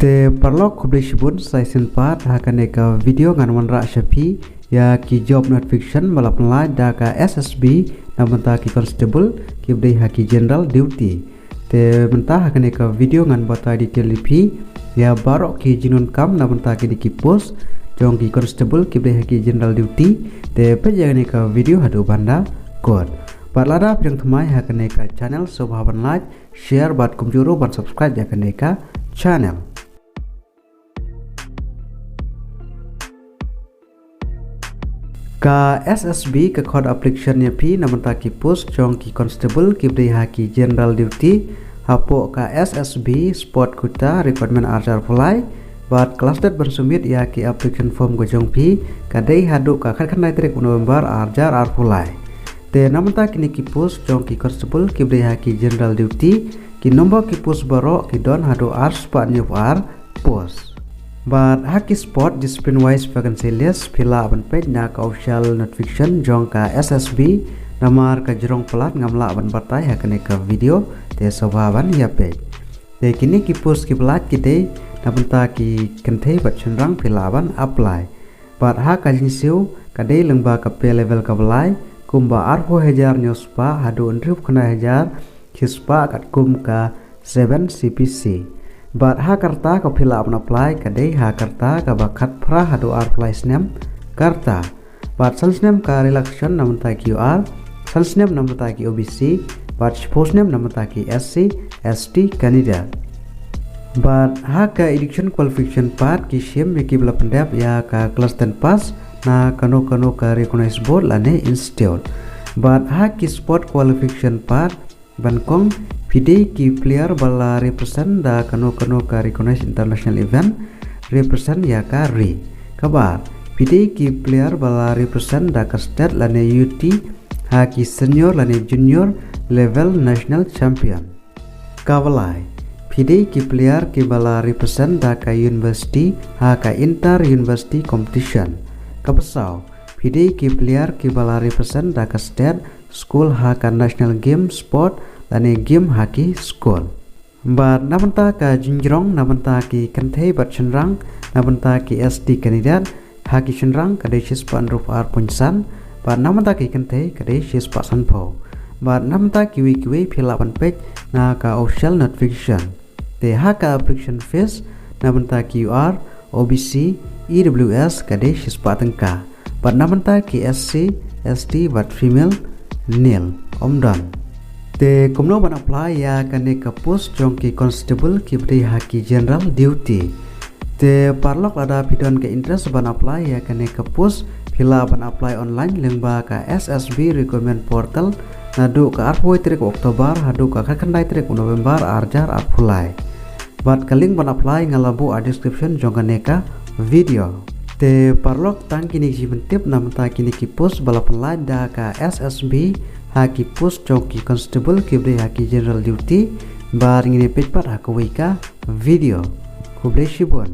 Te parlok kublisibun sai sinpat hakaneka video ngan wanra syapi ya ki job notification balap nalai daka SSB na mentah ki constable ki bdei haki general duty te mentah hakaneka video ngan batai di telepi ya barok ki jinun kam na mentah ki diki post jong ki constable ki bdei haki general duty te pejanganeka video hadu banda kod Parlada yang thumai hakaneka channel sobhaban like share bat kumjuro bat subscribe hakaneka channel ka SSB ke code application nya pi namun taki post jong ki constable ki bdei haki general duty hapo ka SSB sport kuta requirement arjar fulai bat kelas dat bersumit ya ki application form go jong pi kadai hadu ka khan nai trek November arjar ar fulai te namun taki ni ki post jong ki constable ki bdei haki general duty ki nombor ki post baro ki don hadu ar spa nya ar post But haki sport discipline wise vacancy list pila aban page na ka official notification jong ka SSB namar ka jerong pelat ngamla aban batai hakane ka video te sobaban ya page te kini ki post ki pelat kite nabenta ki kenthe bat chenrang pila aban apply but ha ka jinsiu ka dei lengba ka pay level ka belai kumba arho hajar nyospa hadu undrup khana hajar kispa kat kum ka 7 CPC But ha karta ka pila apna apply kadai ha karta ka bakat pra hadu ar apply snam karta but sansnam ka relaxation namun ta QR sansnam namun ta ki OBC but posnam namun ta ki SC ST candidate but ha ka education qualification part ki shem ki bla pendap ya ka class 10 pass na kano ka recognized board lane institute but ha ki sport qualification part bankong Pidei ki player bala represent da kano ka recognized international event represent ya ka re kabar pidei ki player bala represent da ka state lane UT ha ki senior lane junior level national champion kabalai pidei ki player ki bala represent da ka university ha ka inter university competition kapasau pidei ki player ki bala represent da ka state school ha ka national game sport lane game haki school but namenta ka jinjrong namenta ki kanthe bat chenrang namenta ki SD candidate haki chenrang kadai sis pan ruf ar punsan but namenta ki kanthe kadai sis pa sanpho but namenta ki wi phila ban page na ka official notification te haka application fees namenta ki UR OBC EWS kadai sis pa tengka but namenta ki SC ST but female nil omdan te kumno ban apply ya kane ka post jong ki constable ki bdei haki general duty te parlok ada pidon ke interest ban apply ya kane ka post pila ban apply online lengba ka SSB recruitment portal nadu ka arhoi trek Oktober hadu ka khandai trek November arjar apply bat kaling ban apply ngalabu a description jong kane ka video te parlok tang kini jibentip namta kini ki post balapan lain da ka SSB haki post jong ki constable ki bdei haki general duty bar ngini page pat hakawai ka video kublai shibon